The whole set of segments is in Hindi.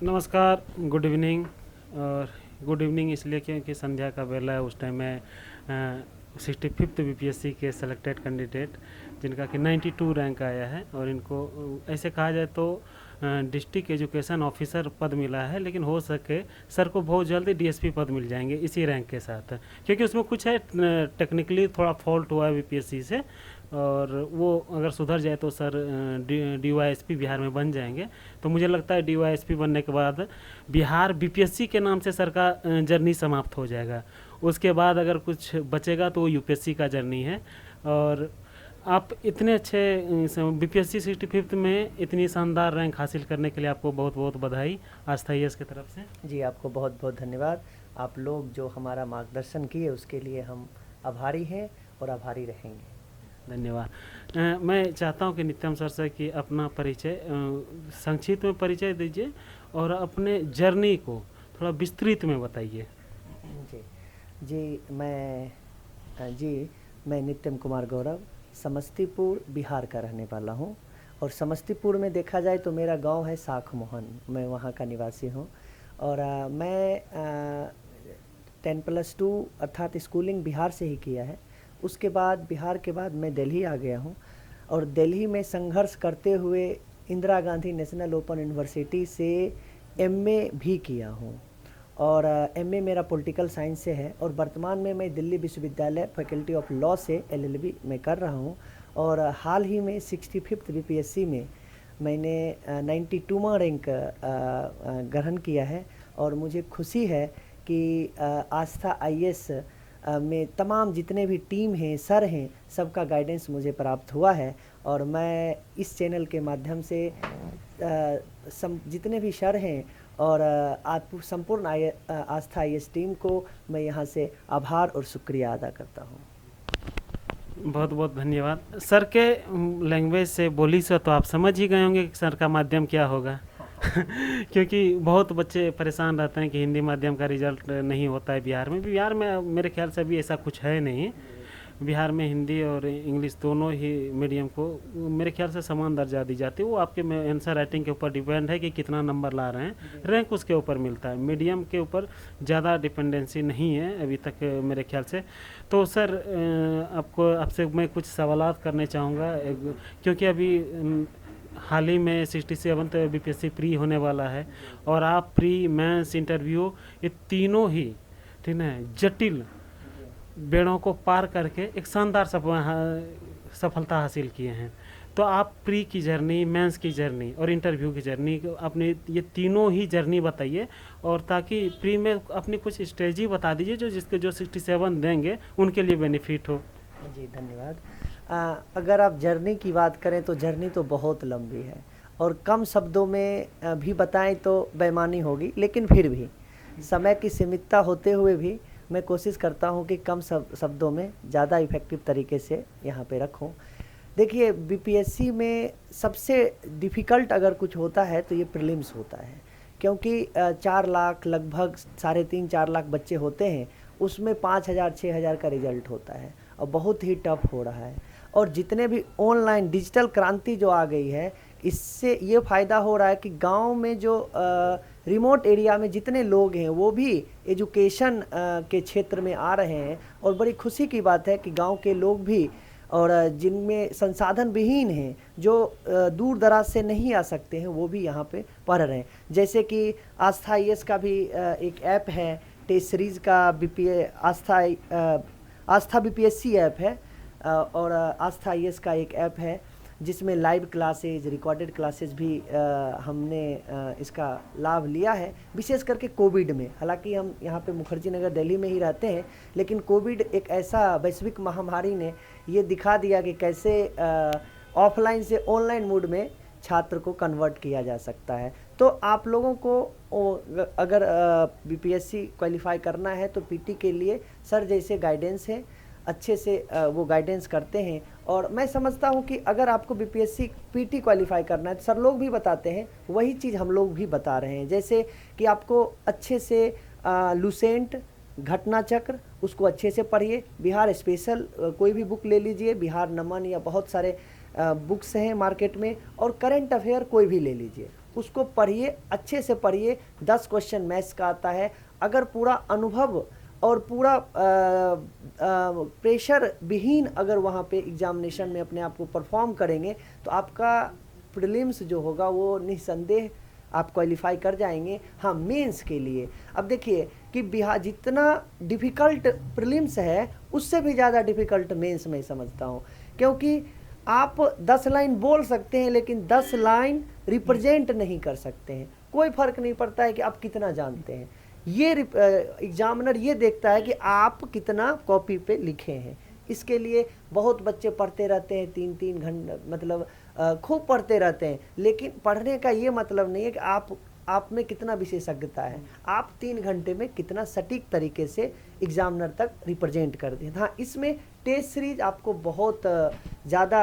नमस्कार, गुड इवनिंग। और गुड इवनिंग इसलिए क्योंकि संध्या का बेला है। उस टाइम मैं 65th बीपीएससी के सेलेक्टेड कैंडिडेट जिनका कि 92 रैंक आया है, और इनको ऐसे कहा जाए तो डिस्ट्रिक्ट एजुकेशन ऑफिसर पद मिला है, लेकिन हो सके सर को बहुत जल्दी डीएसपी पद मिल जाएंगे इसी रैंक के साथ, क्योंकि उसमें कुछ है टेक्निकली थोड़ा फॉल्ट हुआ है बीपीएससी से, और वो अगर सुधर जाए तो सर डीवाईएसपी बिहार में बन जाएंगे। तो मुझे लगता है डीवाईएसपी बनने के बाद बिहार बीपीएससी के नाम से सर का जर्नी समाप्त हो जाएगा। उसके बाद अगर कुछ बचेगा तो वो यूपीएससी का जर्नी है। और आप इतने अच्छे बीपीएससी 65th में इतनी शानदार रैंक हासिल करने के लिए आपको बहुत बहुत बधाई आस्था आईएएस की तरफ से। जी, आपको बहुत बहुत धन्यवाद। आप लोग जो हमारा मार्गदर्शन किए उसके लिए हम आभारी हैं और आभारी रहेंगे। धन्यवाद। मैं चाहता हूं कि नित्यम सर से कि अपना परिचय संक्षिप्त में परिचय दीजिए और अपने जर्नी को थोड़ा विस्तृत में बताइए। जी मैं नित्यम कुमार गौरव समस्तीपुर बिहार का रहने वाला हूं। और समस्तीपुर में देखा जाए तो मेरा गांव है साख मोहन, मैं वहां का निवासी हूं। और मैं 10+2 अर्थात स्कूलिंग बिहार से ही किया है। उसके बाद बिहार के बाद मैं दिल्ली आ गया हूँ, और दिल्ली में संघर्ष करते हुए Indira Gandhi national open university से एमए भी किया हूँ। और एमए मेरा पॉलिटिकल साइंस से है, और वर्तमान में मैं दिल्ली विश्वविद्यालय फैकल्टी ऑफ लॉ से एलएलबी में कर रहा हूँ। और हाल ही में 65th बीपीएससी में मैंने 92वां रैंक ग्रहण किया है। और मुझे खुशी है कि आस्था आईएएस में तमाम जितने भी टीम हैं, सर हैं, सबका गाइडेंस मुझे प्राप्त हुआ है। और मैं इस चैनल के माध्यम से जितने भी सर हैं और आप संपूर्ण आस्था आईएएस टीम को मैं यहाँ से आभार और शुक्रिया अदा करता हूँ। बहुत बहुत धन्यवाद। सर के लैंग्वेज से, बोली से तो आप समझ ही गए होंगे कि सर का माध्यम क्या होगा। क्योंकि बहुत बच्चे परेशान रहते हैं कि हिंदी माध्यम का रिजल्ट नहीं होता है बिहार में। बिहार में मेरे ख्याल से अभी ऐसा कुछ है नहीं। बिहार में हिंदी और इंग्लिश दोनों ही मीडियम को मेरे ख्याल से समान दर्जा दी जाती है। वो आपके आंसर राइटिंग के ऊपर डिपेंड है कि कितना नंबर ला रहे हैं, रैंक उसके ऊपर मिलता है। मीडियम के ऊपर ज़्यादा डिपेंडेंसी नहीं है अभी तक मेरे ख्याल से। तो सर आपसे मैं कुछ सवालात करने चाहूँगा, क्योंकि अभी हाल ही में 67th बीपीएससी प्री होने वाला है, और आप प्री, मेंस, इंटरव्यू, ये तीनों ही ठीक है जटिल बेड़ों को पार करके एक शानदार सफलता हासिल किए हैं। तो आप प्री की जर्नी, मेंस की जर्नी और इंटरव्यू की जर्नी, अपने ये तीनों ही जर्नी बताइए, और ताकि प्री में अपनी कुछ स्ट्रेटजी बता दीजिए जो 67 देंगे उनके लिए बेनिफिट हो। जी, धन्यवाद। अगर आप जर्नी की बात करें तो जर्नी तो बहुत लंबी है, और कम शब्दों में भी बताएं तो बेईमानी होगी, लेकिन फिर भी समय की सीमितता होते हुए भी मैं कोशिश करता हूं कि कम शब्दों में ज़्यादा इफ़ेक्टिव तरीके से यहाँ पे रखूं। देखिए, बीपीएससी में सबसे डिफ़िकल्ट अगर कुछ होता है तो ये प्रीलिम्स होता है, क्योंकि 4 लाख, लगभग 3.5-4 लाख बच्चे होते हैं, उसमें 5,000-6,000 का रिजल्ट होता है, और बहुत ही टफ हो रहा है। और जितने भी ऑनलाइन डिजिटल क्रांति जो आ गई है, इससे ये फ़ायदा हो रहा है कि गांव में जो रिमोट एरिया में जितने लोग हैं वो भी एजुकेशन के क्षेत्र में आ रहे हैं। और बड़ी खुशी की बात है कि गांव के लोग भी, और जिनमें संसाधन विहीन हैं, जो दूर दराज से नहीं आ सकते हैं, वो भी यहाँ पे पढ़ रहे हैं। जैसे कि आस्था आईएएस का भी एक ऐप है, टेस्ट सीरीज़ का आस्था बीपीएससी ऐप है, और आस्था आईएएस का एक ऐप है जिसमें लाइव क्लासेज, रिकॉर्डेड क्लासेज भी हमने इसका लाभ लिया है, विशेष करके कोविड में। हालांकि हम यहाँ पे मुखर्जी नगर दिल्ली में ही रहते हैं, लेकिन कोविड एक ऐसा वैश्विक महामारी ने ये दिखा दिया कि कैसे ऑफलाइन से ऑनलाइन मोड में छात्र को कन्वर्ट किया जा सकता है। तो आप लोगों को अगर बीपीएससी क्वालिफाई करना है तो पीटी के लिए सर जैसे गाइडेंस है, अच्छे से वो गाइडेंस करते हैं। और मैं समझता हूँ कि अगर आपको बीपीएससी पीटी क्वालिफाई करना है तो सर लोग भी बताते हैं, वही चीज़ हम लोग भी बता रहे हैं। जैसे कि आपको अच्छे से लुसेंट, घटना चक्र, उसको अच्छे से पढ़िए। बिहार स्पेशल कोई भी बुक ले लीजिए, बिहार नमन, या बहुत सारे बुक्स हैं मार्केट में, और करेंट अफेयर कोई भी ले लीजिए, उसको पढ़िए, अच्छे से पढ़िए। 10 क्वेश्चन मैथ्स का आता है। अगर पूरा अनुभव और पूरा प्रेशर विहीन अगर वहाँ पे एग्जामिनेशन में अपने आप को परफॉर्म करेंगे तो आपका प्रीलिम्स जो होगा वो निस्संदेह आप क्वालिफाई कर जाएंगे। हाँ, मेंस के लिए अब देखिए कि बिहार जितना डिफ़िकल्ट प्रीलिम्स है उससे भी ज़्यादा डिफ़िकल्ट मेंस में समझता हूँ, क्योंकि आप 10 लाइन बोल सकते हैं लेकिन 10 लाइन रिप्रेजेंट नहीं कर सकते हैं। कोई फ़र्क नहीं पड़ता है कि आप कितना जानते हैं, ये एग्जामिनर ये देखता है कि आप कितना कॉपी पे लिखे हैं। इसके लिए बहुत बच्चे पढ़ते रहते हैं 3-3 घंटे, मतलब खूब पढ़ते रहते हैं, लेकिन पढ़ने का ये मतलब नहीं है कि आप में कितना विशेषज्ञता है, आप 3 घंटे में कितना सटीक तरीके से एग्जामिनर तक रिप्रेजेंट कर दें। हाँ, इसमें टेस्ट सीरीज आपको बहुत ज़्यादा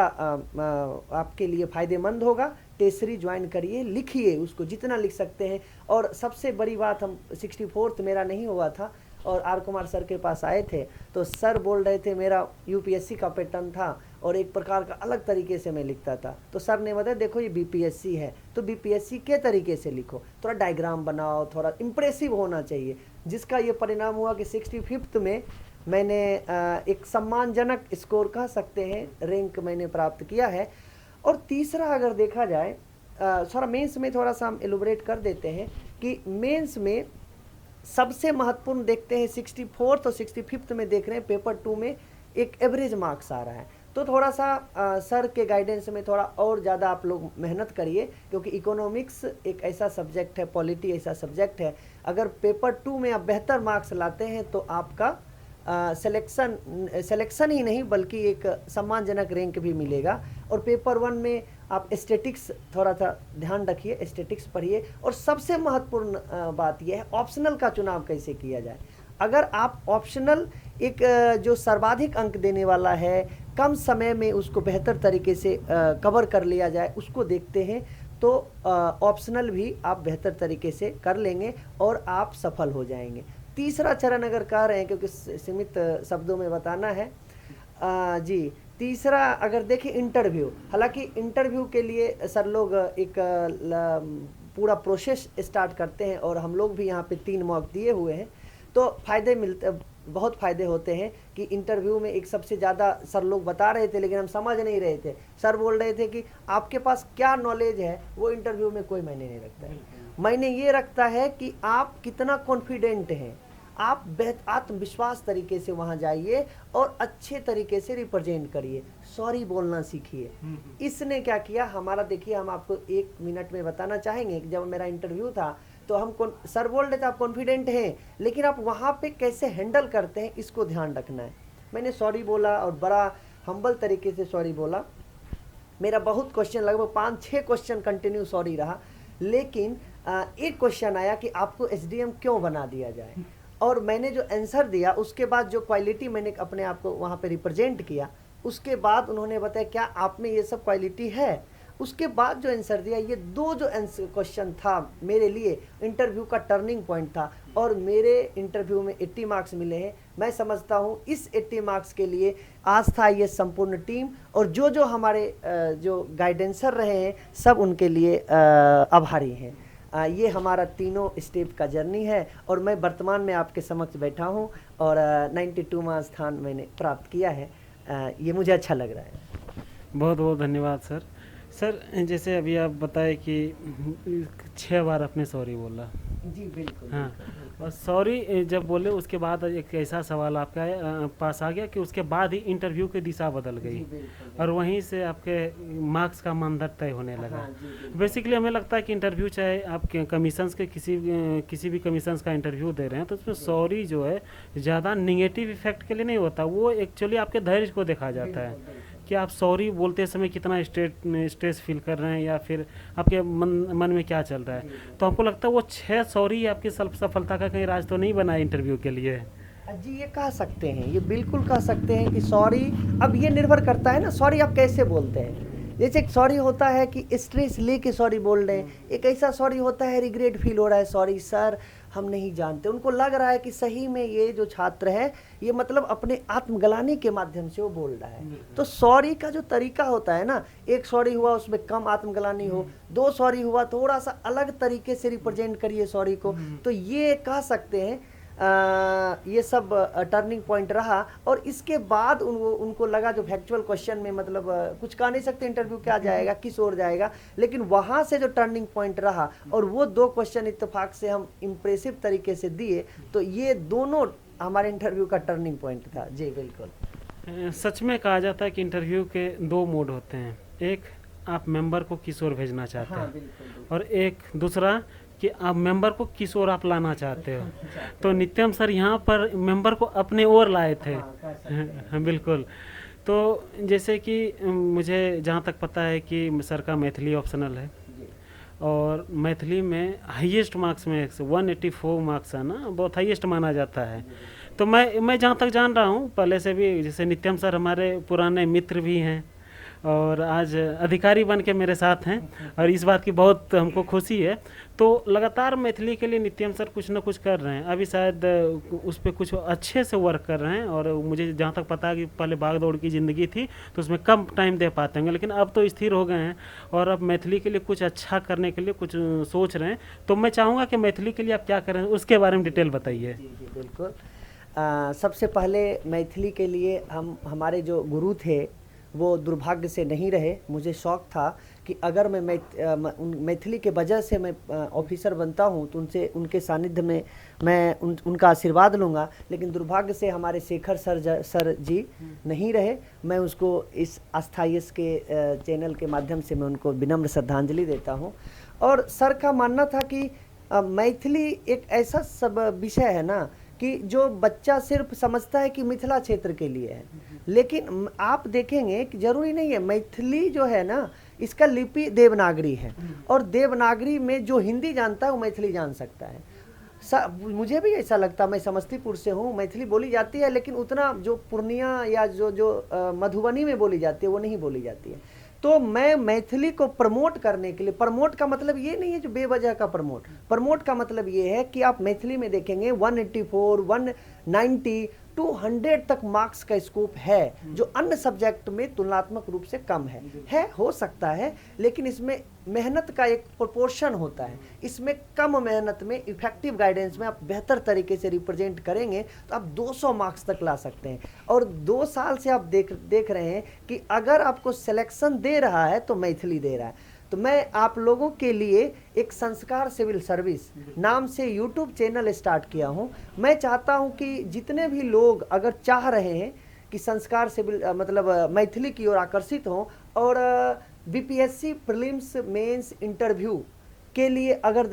आपके लिए फ़ायदेमंद होगा। टेस्ट सीरीज ज्वाइन करिए, लिखिए उसको जितना लिख सकते हैं। और सबसे बड़ी बात, हम 64th मेरा नहीं हुआ था और आर कुमार सर के पास आए थे तो सर बोल रहे थे मेरा यूपीएससी का पैटर्न था और एक प्रकार का अलग तरीके से मैं लिखता था, तो सर ने बताया देखो ये बीपीएससी है तो बीपीएससी के तरीके से लिखो, थोड़ा डायग्राम बनाओ, थोड़ा इम्प्रेसिव होना चाहिए। जिसका ये परिणाम हुआ कि 65th में मैंने एक सम्मानजनक स्कोर कह सकते हैं रैंक मैंने प्राप्त किया है। और तीसरा अगर देखा जाए थोड़ा मेंस में थोड़ा सा हम एलुबरेट कर देते हैं कि मेंस में सबसे महत्वपूर्ण देखते हैं 64th और 65th में देख रहे हैं पेपर 2 में एक एवरेज मार्क्स आ रहा है, तो थोड़ा सा सर के गाइडेंस में थोड़ा और ज़्यादा आप लोग मेहनत करिए, क्योंकि इकोनॉमिक्स एक ऐसा सब्जेक्ट है, पॉलिटी ऐसा सब्जेक्ट है, अगर पेपर 2 में आप बेहतर मार्क्स लाते हैं तो आपका सिलेक्शन ही नहीं बल्कि एक सम्मानजनक रैंक भी मिलेगा। और पेपर 1 में आप एस्थेटिक्स थोड़ा सा ध्यान रखिए, एस्थेटिक्स पढ़िए। और सबसे महत्वपूर्ण बात यह है ऑप्शनल का चुनाव कैसे किया जाए। अगर आप ऑप्शनल एक जो सर्वाधिक अंक देने वाला है, कम समय में उसको बेहतर तरीके से कवर कर लिया जाए, उसको देखते हैं तो ऑप्शनल भी आप बेहतर तरीके से कर लेंगे और आप सफल हो जाएंगे। तीसरा चरण अगर कह रहे हैं, क्योंकि सीमित शब्दों में बताना है जी, तीसरा अगर देखें इंटरव्यू, हालांकि इंटरव्यू के लिए सर लोग एक पूरा प्रोसेस स्टार्ट करते हैं और हम लोग भी यहाँ पे 3 मॉक दिए हुए हैं, तो फ़ायदे मिलते, बहुत फ़ायदे होते हैं कि इंटरव्यू में एक सबसे ज़्यादा सर लोग बता रहे थे लेकिन हम समझ नहीं रहे थे। सर बोल रहे थे कि आपके पास क्या नॉलेज है वो इंटरव्यू में कोई मायने नहीं रखता है, मायने ये रखता है कि आप कितना कॉन्फिडेंट हैं, आप आत्मविश्वास तरीके से वहाँ जाइए और अच्छे तरीके से रिप्रेजेंट करिए, सॉरी बोलना सीखिए। इसने क्या किया हमारा, देखिए हम आपको 1 मिनट में बताना चाहेंगे कि जब मेरा इंटरव्यू था तो हम सर बोल रहे थे आप कॉन्फिडेंट हैं लेकिन आप वहाँ पे कैसे हैंडल करते हैं इसको ध्यान रखना है। मैंने सॉरी बोला और बड़ा हम्बल तरीके से सॉरी बोला। मेरा बहुत क्वेश्चन, लगभग 5-6 क्वेश्चन कंटिन्यू सॉरी रहा, लेकिन एक क्वेश्चन आया कि आपको एसडीएम क्यों बना दिया जाए, और मैंने जो आंसर दिया उसके बाद जो क्वालिटी मैंने अपने आप को वहाँ पे रिप्रेजेंट किया, उसके बाद उन्होंने बताया क्या आप में ये सब क्वालिटी है। उसके बाद जो आंसर दिया, ये 2 जो क्वेश्चन था मेरे लिए इंटरव्यू का टर्निंग पॉइंट था और मेरे इंटरव्यू में 80 मार्क्स मिले हैं। मैं समझता हूँ इस 80 मार्क्स के लिए आज था ये संपूर्ण टीम और जो हमारे जो गाइडेंसर रहे हैं सब उनके लिए आभारी हैं। ये हमारा तीनों स्टेप का जर्नी है और मैं वर्तमान में आपके समक्ष बैठा हूँ और 92वां स्थान मैंने प्राप्त किया है। ये मुझे अच्छा लग रहा है। बहुत बहुत धन्यवाद सर। सर जैसे अभी आप बताए कि 6 बार आपने सॉरी बोला। जी बिल्कुल। हाँ, और सॉरी जब बोले उसके बाद एक ऐसा सवाल आपका पास आ गया कि उसके बाद ही इंटरव्यू की दिशा बदल गई और वहीं से आपके मार्क्स का मानदंड तय होने लगा। हाँ, बेसिकली हमें लगता है कि इंटरव्यू चाहे आप कमीशंस के किसी भी कमीशंस का इंटरव्यू दे रहे हैं तो उसमें सॉरी जो है ज़्यादा निगेटिव इफेक्ट के लिए नहीं होता, वो एक्चुअली आपके धैर्य को देखा जाता है कि आप सॉरी बोलते समय कितना स्ट्रेस फील कर रहे हैं या फिर आपके मन में क्या चल रहा है। तो हमको लगता है वो 6 सॉरी आपकी सफलता का कहीं राज तो नहीं बना इंटरव्यू के लिए। जी ये कह सकते हैं, ये बिल्कुल कह सकते हैं कि सॉरी, अब ये निर्भर करता है ना सॉरी आप कैसे बोलते हैं। जैसे एक सॉरी होता है कि स्ट्रेस लेके सॉरी बोल रहे हैं, एक ऐसा सॉरी होता है रिग्रेट फील हो रहा है, सॉरी सर हम नहीं जानते। उनको लग रहा है कि सही में ये जो छात्र है ये मतलब अपने आत्मग्लानि के माध्यम से वो बोल रहा है। तो सॉरी का जो तरीका होता है ना, एक सॉरी हुआ उसमें कम आत्मग्लानि हो, दो सॉरी हुआ थोड़ा सा अलग तरीके से रिप्रेजेंट करिए सॉरी को, तो ये कह सकते हैं ये सब टर्निंग पॉइंट रहा। और इसके बाद उनको लगा जो फैक्चुअल क्वेश्चन में मतलब कुछ कह नहीं सकते इंटरव्यू क्या जाएगा किस ओर जाएगा, लेकिन वहाँ से जो टर्निंग पॉइंट रहा और वो 2 क्वेश्चन इत्तेफाक से हम इम्प्रेसिव तरीके से दिए, तो ये दोनों हमारे इंटरव्यू का टर्निंग पॉइंट था। जी बिल्कुल। सच में कहा जाता है कि इंटरव्यू के 2 मोड होते हैं, एक आप मेंबर को किस ओर भेजना चाहते हाँ, हैं बिल्कुल। और एक दूसरा कि आप मेंबर को किस ओर आप लाना चाहते हो। तो नित्यम सर यहाँ पर मेंबर को अपने ओर लाए थे। हाँ, कह सकते हैं। हाँ, बिल्कुल। तो जैसे कि मुझे जहाँ तक पता है कि सर का मैथिली ऑप्शनल है जी। और मैथिली में हाईएस्ट मार्क्स में 184 मार्क्स है ना, बहुत हाईएस्ट माना जाता है। तो मैं जहाँ तक जान रहा हूँ पहले से भी, जैसे नित्यम सर हमारे पुराने मित्र भी हैं और आज अधिकारी बन के मेरे साथ हैं और इस बात की बहुत हमको खुशी है। तो लगातार मैथिली के लिए नित्यम सर कुछ ना कुछ कर रहे हैं, अभी शायद उस पर कुछ अच्छे से वर्क कर रहे हैं। और मुझे जहाँ तक पता है कि पहले भाग दौड़ की ज़िंदगी थी तो उसमें कम टाइम दे पाते होंगे, लेकिन अब तो स्थिर हो गए हैं और अब मैथिली के लिए कुछ अच्छा करने के लिए कुछ सोच रहे हैं। तो मैं चाहूँगा कि मैथिली के लिए आप क्या करें उसके बारे में डिटेल बताइए। जी जी बिल्कुल। सबसे पहले मैथिली के लिए हमारे जो गुरु थे वो दुर्भाग्य से नहीं रहे। मुझे शौक था कि अगर मैं मैथिली के वजह से मैं ऑफिसर बनता हूँ तो उनके सानिध्य में मैं उनका आशीर्वाद लूँगा, लेकिन दुर्भाग्य से हमारे शेखर सर जी नहीं रहे। मैं उसको इस आस्था IAS के चैनल के माध्यम से मैं उनको विनम्र श्रद्धांजलि देता हूँ। और सर का मानना था कि मैथिली एक ऐसा सब विषय है ना कि जो बच्चा सिर्फ समझता है कि मिथिला क्षेत्र के लिए है, लेकिन आप देखेंगे कि जरूरी नहीं है। मैथिली जो है ना इसका लिपि देवनागरी है और देवनागरी में जो हिंदी जानता है वो मैथिली जान सकता है। मुझे भी ऐसा लगता, मैं समस्तीपुर से हूँ, मैथिली बोली जाती है लेकिन उतना जो पूर्णिया या जो मधुबनी में बोली जाती है वो नहीं बोली जाती है। तो मैं मैथिली को प्रमोट करने के लिए, प्रमोट का मतलब ये नहीं है जो बेवजह का प्रमोट का मतलब ये है कि आप मैथिली में देखेंगे 184, 190, 200 तक मार्क्स का स्कोप है जो अन्य सब्जेक्ट में तुलनात्मक रूप से कम है हो सकता है, लेकिन इसमें मेहनत का एक प्रोपोर्शन होता है। इसमें कम मेहनत में इफेक्टिव गाइडेंस में आप बेहतर तरीके से रिप्रेजेंट करेंगे तो आप 200 मार्क्स तक ला सकते हैं। और 2 साल से आप देख रहे हैं कि अगर आपको सिलेक्शन दे रहा है तो मैथिली दे रहा है। तो मैं आप लोगों के लिए एक संस्कार सिविल सर्विस नाम से YouTube चैनल स्टार्ट किया हूं। मैं चाहता हूं कि जितने भी लोग अगर चाह रहे हैं कि संस्कार सिविल मतलब मैथिली की ओर आकर्षित हों और BPSC प्रीलिम्स मेंस इंटरव्यू के लिए अगर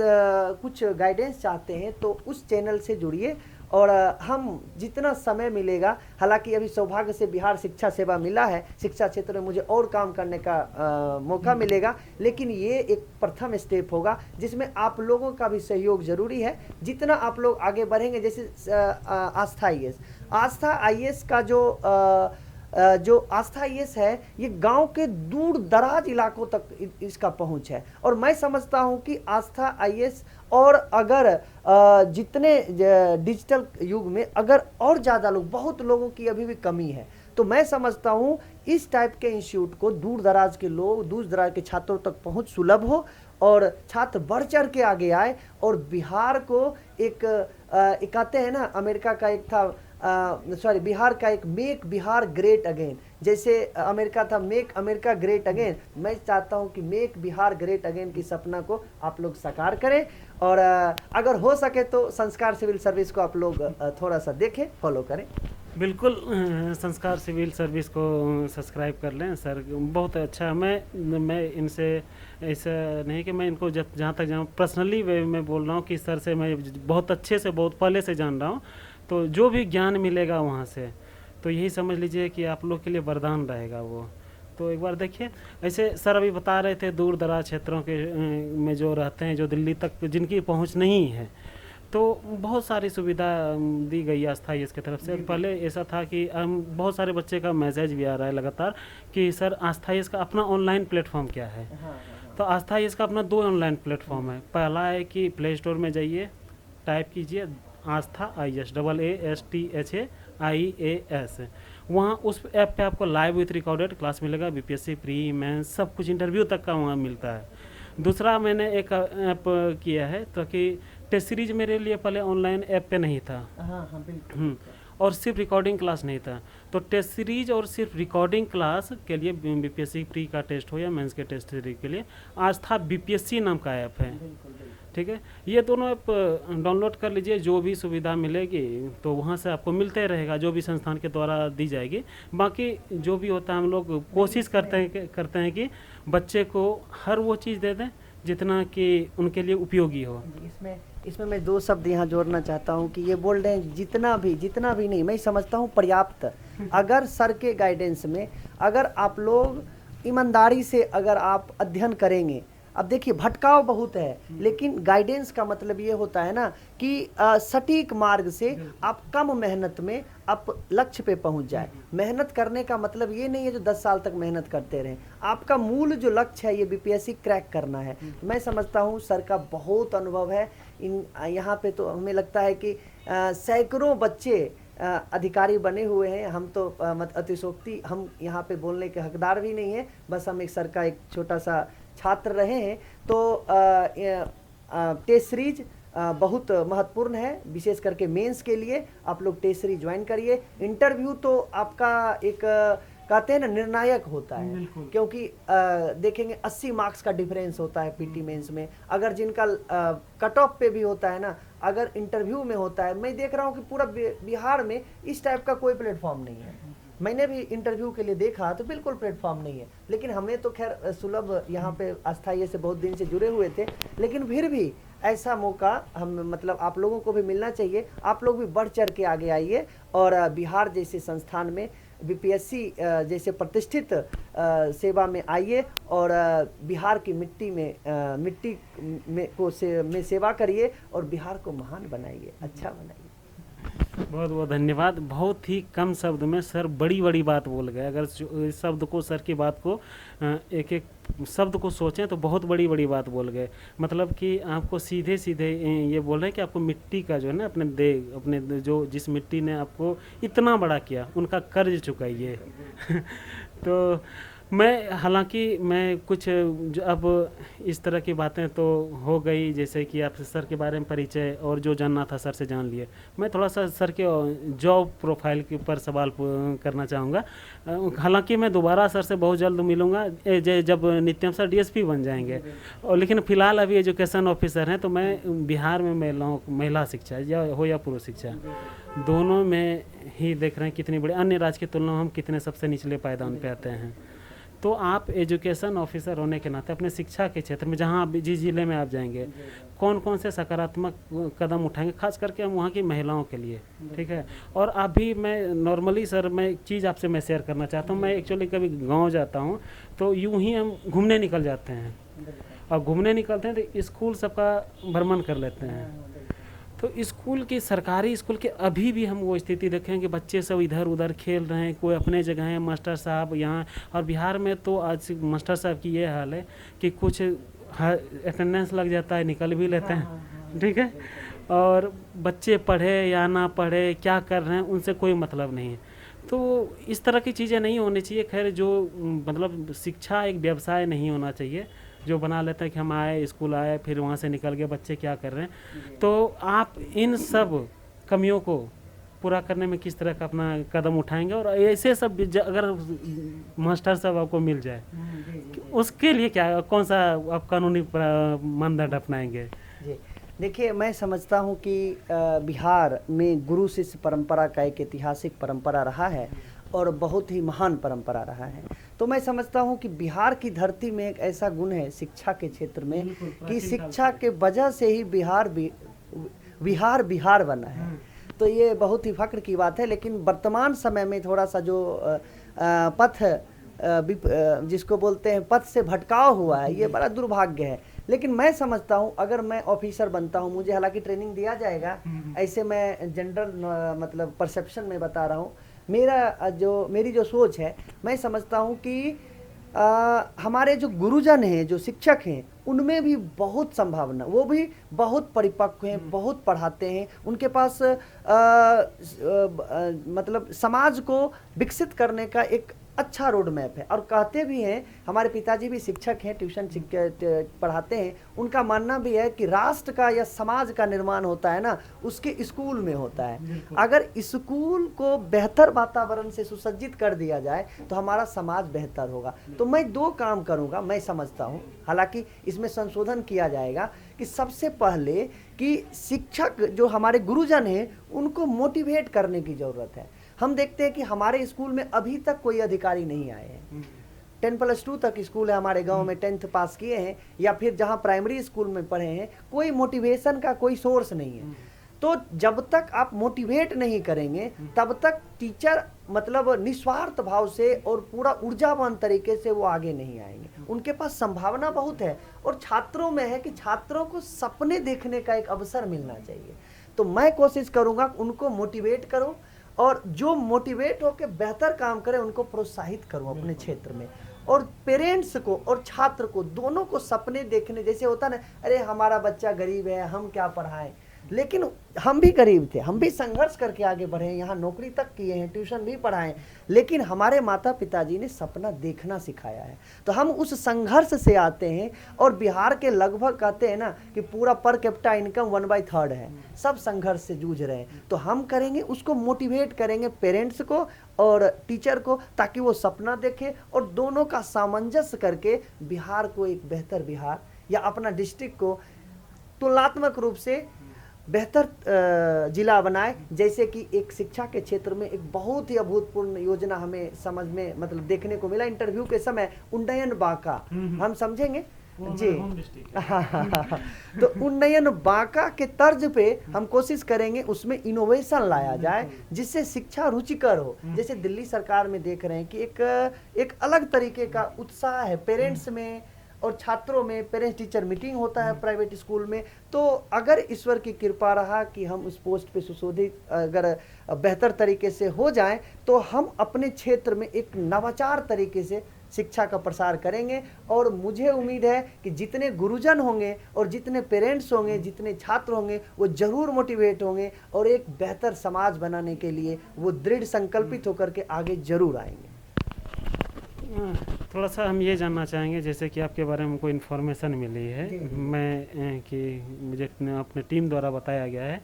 कुछ गाइडेंस चाहते हैं तो उस चैनल से जुड़िए। और हम जितना समय मिलेगा, हालांकि अभी सौभाग्य से बिहार शिक्षा सेवा मिला है, शिक्षा क्षेत्र में मुझे और काम करने का मौका मिलेगा, लेकिन ये एक प्रथम स्टेप होगा जिसमें आप लोगों का भी सहयोग जरूरी है। जितना आप लोग आगे बढ़ेंगे, जैसे आस्था IAS का जो आस्था IAS है ये गांव के दूर दराज इलाकों तक इसका पहुंच है। और मैं समझता हूं कि आस्था IAS और अगर जितने डिजिटल युग में अगर और ज़्यादा लोग, बहुत लोगों की अभी भी कमी है, तो मैं समझता हूं इस टाइप के इंस्टीट्यूट को दूर दराज के लोग, दूर दराज के छात्रों तक पहुंच सुलभ हो और छात्र बढ़ चढ़ के आगे आए और बिहार को एक कहते हैं ना, अमेरिका का एक था बिहार का एक मेक बिहार ग्रेट अगेन, जैसे अमेरिका था मेक अमेरिका ग्रेट अगेन। मैं चाहता हूं कि मेक बिहार ग्रेट अगेन की सपना को आप लोग साकार करें और अगर हो सके तो संस्कार सिविल सर्विस को आप लोग थोड़ा सा देखें, फॉलो करें। बिल्कुल, संस्कार सिविल सर्विस को सब्सक्राइब कर लें सर, बहुत अच्छा। मैं इनसे ऐसा नहीं कि मैं इनको जहाँ तक पर्सनली वे में बोल रहा हूँ कि सर से मैं बहुत अच्छे से, बहुत पहले से जान रहा हूँ, तो जो भी ज्ञान मिलेगा वहाँ से तो यही समझ लीजिए कि आप लोग के लिए वरदान रहेगा वो। तो एक बार देखिए, ऐसे सर अभी बता रहे थे दूर दराज क्षेत्रों के में जो रहते हैं, जो दिल्ली तक जिनकी पहुँच नहीं है, तो बहुत सारी सुविधा दी गई है आस्था IAS की तरफ से। पहले ऐसा था कि बहुत सारे बच्चे का मैसेज भी आ रहा है लगातार कि सर आस्था IAS का अपना ऑनलाइन प्लेटफॉर्म क्या है। तो आस्था IAS का अपना 2 ऑनलाइन प्लेटफॉर्म है। पहला है कि प्ले स्टोर में जाइए टाइप कीजिए आस्था IAS AASTHAIAS। वहाँ उस ऐप पे आपको लाइव विथ रिकॉर्डेड क्लास मिलेगा, BPSC प्री मेंस सब कुछ इंटरव्यू तक का वहाँ मिलता है। दूसरा मैंने एक ऐप किया है ताकि टेस्ट सीरीज मेरे लिए पहले ऑनलाइन ऐप पे नहीं था। हाँ हाँ बिल्कुल। और सिर्फ रिकॉर्डिंग क्लास नहीं था, तो टेस्ट सीरीज और सिर्फ रिकॉर्डिंग क्लास के लिए BPSC प्री का टेस्ट हो या मेंस के टेस्ट सीरीज के लिए आस्था BPSC नाम का ऐप है। ठीक है, ये दोनों ऐप डाउनलोड कर लीजिए, जो भी सुविधा मिलेगी तो वहाँ से आपको मिलते रहेगा, जो भी संस्थान के द्वारा दी जाएगी। बाकी जो भी होता है हम लोग कोशिश करते हैं कि बच्चे को हर वो चीज़ दे दें जितना कि उनके लिए उपयोगी हो। इसमें मैं 2 शब्द यहाँ जोड़ना चाहता हूँ कि ये बोल रहे हैं जितना भी नहीं, मैं समझता हूँ पर्याप्त। अगर सर के गाइडेंस में अगर आप लोग ईमानदारी से अगर आप अध्ययन करेंगे, अब देखिए भटकाव बहुत है, लेकिन गाइडेंस का मतलब ये होता है ना कि सटीक मार्ग से आप कम मेहनत में आप लक्ष्य पे पहुंच जाए। मेहनत करने का मतलब ये नहीं है जो 10 साल तक मेहनत करते रहें। आपका मूल जो लक्ष्य है ये BPSC क्रैक करना है। मैं समझता हूँ सर का बहुत अनुभव है यहाँ पे, तो हमें लगता है कि सैकड़ों बच्चे अधिकारी बने हुए हैं। हम तो अतिशोक्ति हम यहाँ पे बोलने के हकदार भी नहीं है, बस हम एक सर का एक छोटा सा छात्र रहे हैं। तो टेस्ट सीरीज बहुत महत्वपूर्ण है, विशेष करके मेंस के लिए आप लोग टेस्ट सीरीज ज्वाइन करिए। इंटरव्यू तो आपका एक कहते हैं ना निर्णायक होता है, क्योंकि देखेंगे 80 मार्क्स का डिफरेंस होता है PT मेंस में। अगर जिनका कट ऑफ पे भी होता है ना, अगर इंटरव्यू में होता है, मैं देख रहा हूँ कि पूरा बिहार में इस टाइप का कोई प्लेटफॉर्म नहीं है। मैंने भी इंटरव्यू के लिए देखा तो बिल्कुल प्लेटफॉर्म नहीं है, लेकिन हमें तो खैर सुलभ यहाँ पे अस्थायी से बहुत दिन से जुड़े हुए थे, लेकिन फिर भी ऐसा मौका हम मतलब आप लोगों को भी मिलना चाहिए। आप लोग भी बढ़ चढ़ के आगे आइए और बिहार जैसे संस्थान में BPSC जैसे प्रतिष्ठित सेवा में आइए और बिहार की मिट्टी में सेवा करिए और बिहार को महान बनाइए, अच्छा बनाइए। बहुत बहुत धन्यवाद। बहुत ही कम शब्द में सर बड़ी बड़ी बात बोल गए। अगर इस शब्द को, सर की बात को एक एक शब्द को सोचें तो बहुत बड़ी बड़ी बात बोल गए। मतलब कि आपको सीधे सीधे ये बोल रहे हैं कि आपको मिट्टी का जो है ना अपने जो जिस मिट्टी ने आपको इतना बड़ा किया उनका कर्ज चुकाइए। तो मैं हालांकि मैं कुछ अब इस तरह की बातें तो हो गई, जैसे कि आप सर के बारे में परिचय और जो जानना था सर से जान लिए। मैं थोड़ा सा सर के जॉब प्रोफाइल के ऊपर सवाल करना चाहूँगा। हालांकि मैं दोबारा सर से बहुत जल्द मिलूँगा जब नित्यम सर DSP बन जाएंगे, और लेकिन फ़िलहाल अभी एजुकेशन ऑफिसर हैं। तो मैं बिहार में महिला शिक्षा या पुरुष शिक्षा दोनों में ही देख रहे हैं कितनी बड़ी अन्य राज्य की तुलना में हम कितने सबसे निचले पायदान पे आते हैं। तो आप एजुकेशन ऑफिसर होने के नाते अपने शिक्षा के क्षेत्र में जहाँ आप जिस जिले में आप जाएंगे, कौन कौन से सकारात्मक कदम उठाएंगे, खास करके हम वहाँ की महिलाओं के लिए, ठीक है। और अभी मैं नॉर्मली सर मैं एक चीज़ आपसे मैं शेयर करना चाहता हूँ। मैं एक्चुअली कभी गांव जाता हूँ तो यूँ ही हम घूमने निकल जाते हैं, और घूमने निकलते हैं तो स्कूल सबका भ्रमण कर लेते हैं। तो स्कूल की सरकारी स्कूल के अभी भी हम वो स्थिति देखें कि बच्चे सब इधर उधर खेल रहे हैं, कोई अपने जगह है, मास्टर साहब यहाँ। और बिहार में तो आज मास्टर साहब की ये हाल है कि कुछ अटेंडेंस लग जाता है, निकल भी लेते हैं, ठीक है। और बच्चे पढ़े या ना पढ़े, क्या कर रहे हैं, उनसे कोई मतलब नहीं है। तो इस तरह की चीज़ें नहीं होनी चाहिए। खैर जो मतलब शिक्षा एक व्यवसाय नहीं होना चाहिए जो बना लेते हैं कि हम आए, स्कूल आए, फिर वहाँ से निकल गए, बच्चे क्या कर रहे हैं। तो आप इन सब कमियों को पूरा करने में किस तरह का अपना कदम उठाएंगे, और ऐसे सब अगर मास्टर साहब आपको मिल जाए उसके लिए क्या, कौन सा आप कानूनी मानदंड अपनाएंगे? जी देखिए, मैं समझता हूँ कि बिहार में गुरु शिष्य परंपरा का एक ऐतिहासिक परंपरा रहा है और बहुत ही महान परंपरा रहा है। तो मैं समझता हूँ कि बिहार की धरती में एक ऐसा गुण है शिक्षा के क्षेत्र में कि शिक्षा के वजह से ही बिहार बना है। तो ये बहुत ही फक्र की बात है। लेकिन वर्तमान समय में थोड़ा सा जो पथ जिसको बोलते हैं पथ से भटकाव हुआ है, ये बड़ा दुर्भाग्य है। लेकिन मैं समझता हूँ अगर मैं ऑफिसर बनता हूँ, मुझे हालांकि ट्रेनिंग दिया जाएगा, ऐसे मैं जनरल मतलब परसेप्शन में बता रहा हूँ, मेरी जो सोच है, मैं समझता हूँ कि हमारे जो गुरुजन हैं, जो शिक्षक हैं, उनमें भी बहुत संभावना, वो भी बहुत परिपक्व हैं, बहुत पढ़ाते हैं, उनके पास मतलब समाज को विकसित करने का एक अच्छा रोड मैप है। और कहते भी हैं, हमारे पिताजी भी शिक्षक हैं, ट्यूशन पढ़ाते हैं, उनका मानना भी है कि राष्ट्र का या समाज का निर्माण होता है ना, उसके स्कूल में होता है। अगर स्कूल को बेहतर वातावरण से सुसज्जित कर दिया जाए तो हमारा समाज बेहतर होगा। तो मैं 2 काम करूंगा, मैं समझता हूं, हालांकि इसमें संशोधन किया जाएगा कि सबसे पहले कि शिक्षक जो हमारे गुरुजन हैं उनको मोटिवेट करने की जरूरत है। हम देखते हैं कि हमारे स्कूल में अभी तक कोई अधिकारी नहीं आए हैं। 10+2 तक स्कूल है हमारे गांव में, 10th पास किए हैं, या फिर जहां प्राइमरी स्कूल में पढ़े हैं, कोई मोटिवेशन का कोई सोर्स नहीं है। तो जब तक आप मोटिवेट नहीं करेंगे तब तक टीचर मतलब निस्वार्थ भाव से और पूरा ऊर्जावान तरीके से वो आगे नहीं आएंगे। उनके पास संभावना बहुत है और छात्रों में है कि छात्रों को सपने देखने का एक अवसर मिलना चाहिए। तो मैं कोशिश करूंगा उनको मोटिवेट करूं, और जो मोटिवेट होकर बेहतर काम करें उनको प्रोत्साहित करूं अपने क्षेत्र में। और पेरेंट्स को और छात्र को दोनों को सपने देखने, जैसे होता ना, अरे हमारा बच्चा गरीब है, हम क्या पढ़ाएं, लेकिन हम भी गरीब थे, हम भी संघर्ष करके आगे बढ़े, यहाँ नौकरी तक किए हैं, ट्यूशन भी पढ़ाएं, लेकिन हमारे माता पिताजी ने सपना देखना सिखाया है। तो हम उस संघर्ष से आते हैं। और बिहार के लगभग कहते हैं ना कि पूरा पर कैपिटा इनकम 1/3 है, सब संघर्ष से जूझ रहे हैं। तो हम करेंगे, उसको मोटिवेट करेंगे पेरेंट्स को और टीचर को, ताकि वो सपना देखे और दोनों का सामंजस्य करके बिहार को एक बेहतर बिहार या अपना डिस्ट्रिक्ट को तुलनात्मक रूप से बेहतर जिला बनाए। जैसे कि एक शिक्षा के क्षेत्र में एक बहुत ही अभूतपूर्व योजना हमें समझ में मतलब देखने को मिला इंटरव्यू के समय, उन्नयन बांका, हम समझेंगे जी। तो उन्नयन बांका के तर्ज पे हम कोशिश करेंगे उसमें इनोवेशन लाया जाए जिससे शिक्षा रुचिकर हो। जैसे दिल्ली सरकार में देख रहे हैं कि एक अलग तरीके का उत्साह है पेरेंट्स में और छात्रों में। पेरेंट्स टीचर मीटिंग होता है प्राइवेट स्कूल में। तो अगर ईश्वर की कृपा रहा कि हम उस पोस्ट पे सुशोधित अगर बेहतर तरीके से हो जाएं तो हम अपने क्षेत्र में एक नवाचार तरीके से शिक्षा का प्रसार करेंगे। और मुझे उम्मीद है कि जितने गुरुजन होंगे और जितने पेरेंट्स होंगे, जितने छात्र होंगे, वो जरूर मोटिवेट होंगे और एक बेहतर समाज बनाने के लिए वो दृढ़ संकल्पित होकर के आगे जरूर आएंगे। थोड़ा सा हम ये जानना चाहेंगे, जैसे कि आपके बारे में कोई इन्फॉर्मेशन मिली है, मैं कि मुझे अपने टीम द्वारा बताया गया है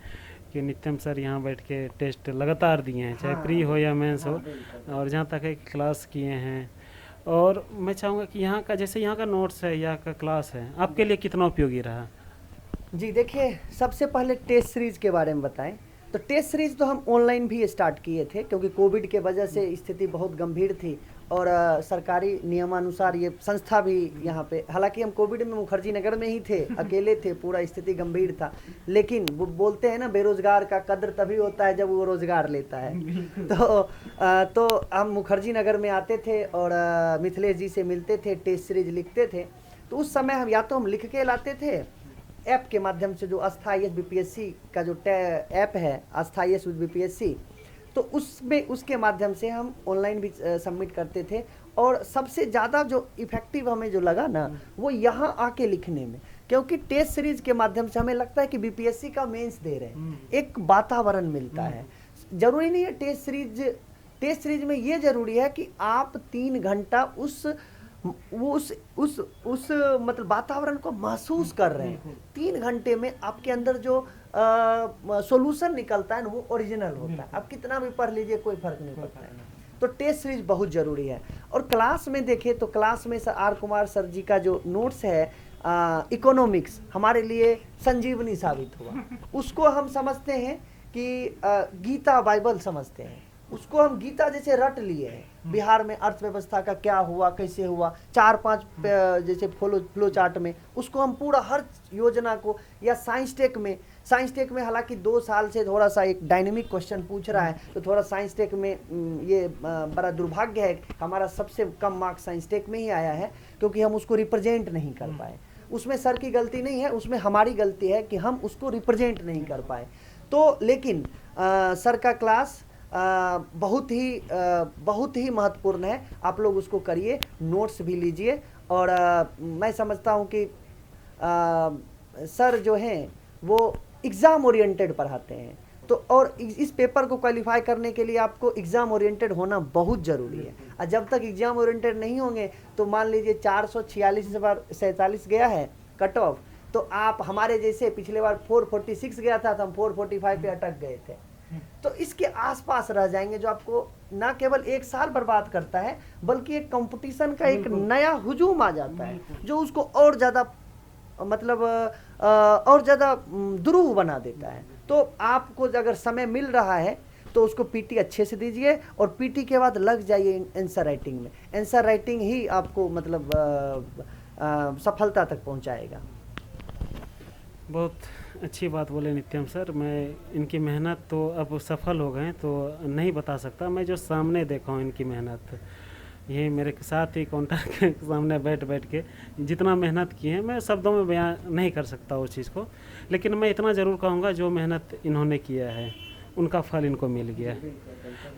कि नित्यम सर यहाँ बैठ के टेस्ट लगातार दिए हैं, चाहे प्री हो या मेंस हो, और जहाँ तक है कि क्लास किए हैं। और मैं चाहूँगा कि यहाँ का, जैसे यहाँ का नोट्स है, यहाँ का क्लास है, आपके लिए कितना उपयोगी रहा? जी देखिए, सबसे पहले टेस्ट सीरीज के बारे में बताएं तो टेस्ट सीरीज तो हम ऑनलाइन भी स्टार्ट किए थे क्योंकि कोविड के वजह से स्थिति बहुत गंभीर थी और सरकारी नियमानुसार ये संस्था भी यहाँ पे, हालांकि हम कोविड में मुखर्जी नगर में ही थे, अकेले थे, पूरा स्थिति गंभीर था, लेकिन वो बोलते हैं ना बेरोजगार का कद्र तभी होता है जब वो रोजगार लेता है। तो हम मुखर्जी नगर में आते थे और मिथिलेश जी से मिलते थे, टेस्ट सीरीज लिखते थे। तो उस समय हम या तो हम लिख के लाते थे ऐप के माध्यम से, जो आस्था IAS BPSC का जो ऐप है आस्था IAS BPSC, तो उसमें उसके माध्यम से हम ऑनलाइन भी सबमिट करते थे। और सबसे ज़्यादा जो इफेक्टिव हमें जो लगा ना वो यहाँ आके लिखने में, क्योंकि टेस्ट सीरीज के माध्यम से हमें लगता है कि BPSC का मेंस दे रहे हैं, एक वातावरण मिलता है। जरूरी नहीं है टेस्ट सीरीज में ये जरूरी है कि आप 3 घंटा उस मतलब वातावरण को महसूस कर रहे हैं। 3 घंटे में आपके अंदर जो सॉल्यूशन निकलता है ना वो ओरिजिनल होता है। आप कितना भी पढ़ लीजिए कोई फर्क नहीं पड़ता है। तो टेस्ट सीरीज बहुत जरूरी है। और क्लास में देखें तो क्लास में R कुमार सर जी का जो नोट्स है इकोनॉमिक्स हमारे लिए संजीवनी साबित हुआ। उसको हम समझते हैं कि गीता बाइबल समझते हैं, उसको हम गीता जैसे रट लिए हैं। बिहार में अर्थव्यवस्था का क्या हुआ, कैसे हुआ, 4-5 जैसे फ्लो चार्ट में उसको हम पूरा हर योजना को, या साइंस टेक में हालांकि 2 साल से थोड़ा सा एक डायनेमिक क्वेश्चन पूछ रहा है, तो थोड़ा साइंस टेक में ये बड़ा दुर्भाग्य है, हमारा सबसे कम मार्क्स साइंस टेक में ही आया है क्योंकि हम उसको रिप्रेजेंट नहीं कर पाए। उसमें सर की गलती नहीं है, उसमें हमारी गलती है कि हम उसको रिप्रेजेंट नहीं कर पाए। तो लेकिन सर का क्लास बहुत ही महत्वपूर्ण है। आप लोग उसको करिए, नोट्स भी लीजिए। और मैं समझता हूँ कि सर जो हैं वो एग्ज़ाम ओरिएंटेड पढ़ाते हैं, तो और इस पेपर को क्वालिफाई करने के लिए आपको एग्ज़ाम ओरिएंटेड होना बहुत ज़रूरी है। और जब तक एग्ज़ाम ओरिएंटेड नहीं होंगे तो मान लीजिए 446 बार 47 गया है कट ऑफ, तो आप हमारे जैसे पिछले बार 446 गया था तो हम 445 पे अटक गए थे, तो इसके आसपास रह जाएंगे, जो आपको ना केवल एक साल बर्बाद करता है बल्कि एक कंपटीशन का एक नया हुजूम आ जाता है जो उसको और ज़्यादा मतलब और ज़्यादा दुरूह बना देता है। तो आपको अगर समय मिल रहा है तो उसको पीटी अच्छे से दीजिए और पीटी के बाद लग जाइए आंसर राइटिंग में। आंसर राइटिंग ही आपको मतलब सफलता तक पहुंचाएगा। बहुत अच्छी बात बोले नित्यम सर। मैं इनकी मेहनत तो अब सफल हो गए तो नहीं बता सकता, मैं जो सामने देखा हूँ इनकी मेहनत, ये मेरे साथ ही काउंटर के सामने बैठ के जितना मेहनत की है मैं शब्दों में बयान नहीं कर सकता उस चीज़ को, लेकिन मैं इतना ज़रूर कहूँगा जो मेहनत इन्होंने किया है उनका फल इनको मिल गया है।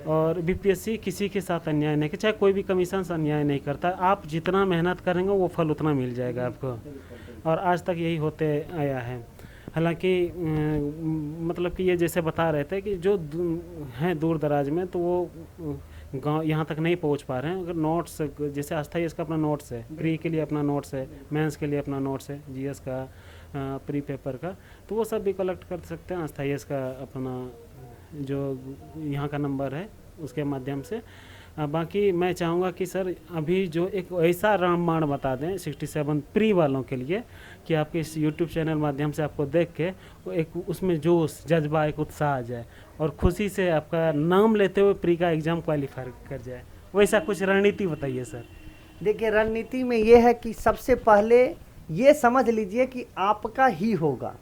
और बीपीएससी किसी के साथ अन्याय नहीं, चाहे कोई भी कमीशन से अन्याय नहीं करता, आप जितना मेहनत करेंगे वो फल उतना मिल जाएगा आपको, और आज तक यही होते आया है। हालांकि मतलब कि ये जैसे बता रहे थे कि जो हैं दूर दराज में तो वो गांव यहाँ तक नहीं पहुँच पा रहे हैं। अगर नोट्स जैसे आस्था इसका अपना नोट्स है, प्री के लिए अपना नोट्स है, मेंस के लिए अपना नोट्स है, जीएस का प्री पेपर का, तो वो सब भी कलेक्ट कर सकते हैं। आस्था का अपना जो यहाँ का नंबर है उसके माध्यम से। बाकी मैं चाहूँगा कि सर अभी जो एक ऐसा रामबाण बता दें 67 प्री वालों के लिए कि आपके इस यूट्यूब चैनल माध्यम से आपको देख के वो एक उसमें जोश, जज्बा, एक उत्साह आ जाए और खुशी से आपका नाम लेते हुए प्री का एग्ज़ाम क्वालिफाई कर जाए, वैसा कुछ रणनीति बताइए सर। देखिए रणनीति में ये है कि सबसे पहले ये समझ लीजिए कि आपका ही होगा।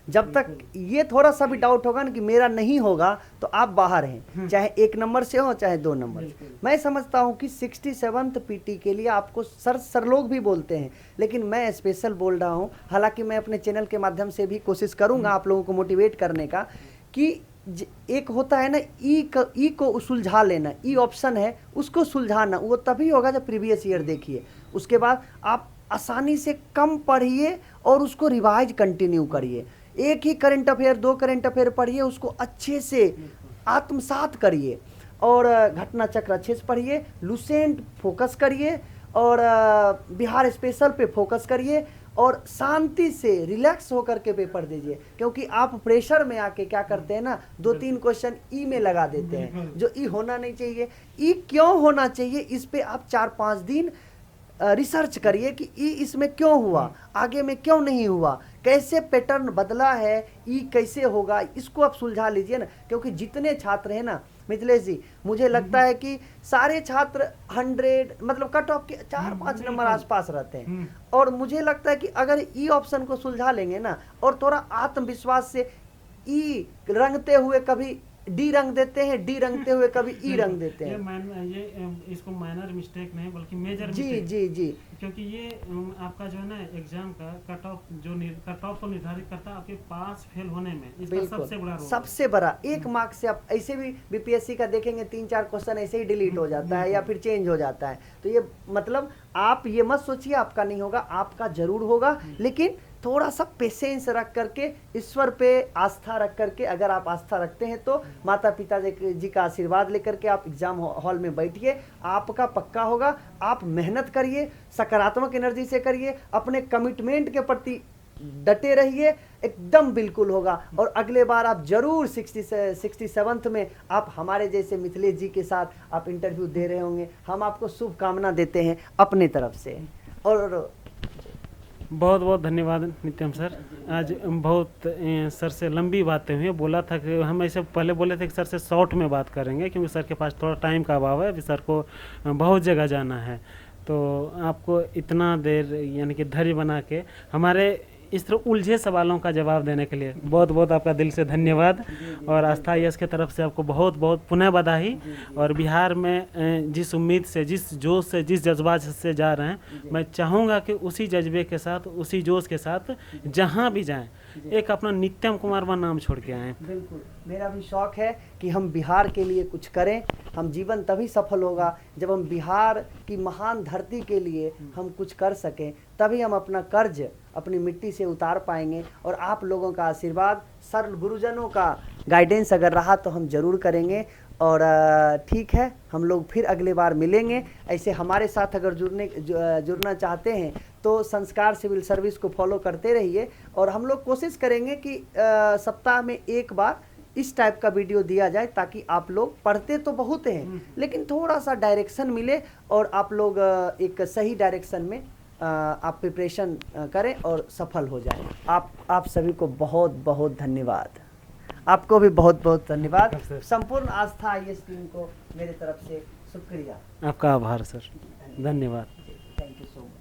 जब तक ये थोड़ा सा भी डाउट होगा ना कि मेरा नहीं होगा तो आप बाहर हैं, चाहे 1 नंबर से हो चाहे 2 नंबर से। मैं समझता हूँ कि 67th पीटी के लिए आपको सर लोग भी बोलते हैं, लेकिन मैं स्पेशल बोल रहा हूँ। हालांकि मैं अपने चैनल के माध्यम से भी कोशिश करूँगा आप लोगों को मोटिवेट करने का कि एक होता है ना ई को सुलझा लेना, ई ऑप्शन है उसको सुलझाना, वो तभी होगा जब प्रीवियस ईयर देखिए। उसके बाद आप आसानी से कम पढ़िए और उसको रिवाइज कंटिन्यू करिए। एक ही करंट अफेयर 2 करंट अफेयर पढ़िए, उसको अच्छे से आत्मसात करिए और घटना चक्र अच्छे से पढ़िए, लुसेंट फोकस करिए और बिहार स्पेशल पे फोकस करिए और शांति से रिलैक्स होकर के पेपर दीजिए। क्योंकि आप प्रेशर में आके क्या करते हैं ना, 2-3 क्वेश्चन ई में लगा देते हैं जो ई होना नहीं चाहिए। ई क्यों होना चाहिए इस पे आप 4-5 दिन रिसर्च करिए कि ई इसमें क्यों हुआ, आगे में क्यों नहीं हुआ, कैसे पैटर्न बदला है, ई कैसे होगा, इसको आप सुलझा लीजिए ना। क्योंकि जितने छात्र हैं ना मिथिलेश जी, मुझे लगता है कि सारे छात्र 100 मतलब कट ऑफ के 4-5 नंबर आसपास रहते हैं। और मुझे लगता है कि अगर ई ऑप्शन को सुलझा लेंगे ना और थोड़ा आत्मविश्वास से ई रंगते हुए कभी डी रंग देते हैं, डी रंगते हुए कभी ई रंग देते हैं। ये इसको माइनर मिस्टेक नहीं बल्कि मेजर जी मिस्टेक, जी जी, क्योंकि ये आपका जो है ना एग्जाम का कट ऑफ जो कट ऑफ को निर्धारित करता है आपके पास फेल होने में, इसका सबसे बड़ा रोल, सबसे बड़ा 1 मार्क्स से आप ऐसे भी बीपीएससी का देखेंगे 3-4 क्वेश्चन ऐसे ही डिलीट हो जाता है या फिर चेंज हो जाता है। तो ये मतलब आप ये मत सोचिए आपका नहीं होगा, आपका जरूर होगा, लेकिन थोड़ा सा पेशेंस रख करके, ईश्वर पे आस्था रख करके, अगर आप आस्था रखते हैं तो माता पिता जी का आशीर्वाद लेकर के आप एग्जाम हॉल में बैठिए, आपका पक्का होगा। आप मेहनत करिए, सकारात्मक एनर्जी से करिए, अपने कमिटमेंट के प्रति डटे रहिए, एकदम बिल्कुल होगा। और अगले बार आप जरूर 67th में आप हमारे जैसे मिथिलेश जी के साथ आप इंटरव्यू दे रहे होंगे। हम आपको शुभकामना देते हैं अपने तरफ से। और बहुत बहुत धन्यवाद नित्यम सर। आज बहुत सर से लंबी बातें हुई, बोला था कि हम ऐसे पहले बोले थे कि सर से शॉर्ट में बात करेंगे क्योंकि सर के पास थोड़ा टाइम का अभाव है, अभी सर को बहुत जगह जाना है। तो आपको इतना देर यानी कि धैर्य बना के हमारे इस तरह उलझे सवालों का जवाब देने के लिए बहुत बहुत आपका दिल से धन्यवाद। और आस्था यस के तरफ से आपको बहुत बहुत पुनः बधाई। और बिहार में जिस उम्मीद से, जिस जोश से, जिस जज्बात से जा रहे हैं, मैं चाहूँगा कि उसी जज्बे के साथ, उसी जोश के साथ जहाँ भी जाएं एक अपना नित्यम कुमार व नाम छोड़ के आए हैं। बिल्कुल, मेरा भी शौक है कि हम बिहार के लिए कुछ करें। हम जीवन तभी सफल होगा जब हम बिहार की महान धरती के लिए हम कुछ कर सकें, तभी हम अपना कर्ज अपनी मिट्टी से उतार पाएंगे। और आप लोगों का आशीर्वाद, सर्व गुरुजनों का गाइडेंस अगर रहा तो हम जरूर करेंगे। और ठीक है, हम लोग फिर अगले बार मिलेंगे। ऐसे हमारे साथ अगर जुड़ना चाहते हैं तो संस्कार सिविल सर्विस को फॉलो करते रहिए। और हम लोग कोशिश करेंगे कि सप्ताह में एक बार इस टाइप का वीडियो दिया जाए, ताकि आप लोग पढ़ते तो बहुत हैं लेकिन थोड़ा सा डायरेक्शन मिले और आप लोग एक सही डायरेक्शन में आप प्रिपरेशन करें और सफल हो जाएं। आप सभी को बहुत बहुत धन्यवाद। आपको भी बहुत बहुत धन्यवाद। संपूर्ण आस्था IAS टीम को मेरे तरफ से शुक्रिया। आपका आभार सर, धन्यवाद। Thank you so much.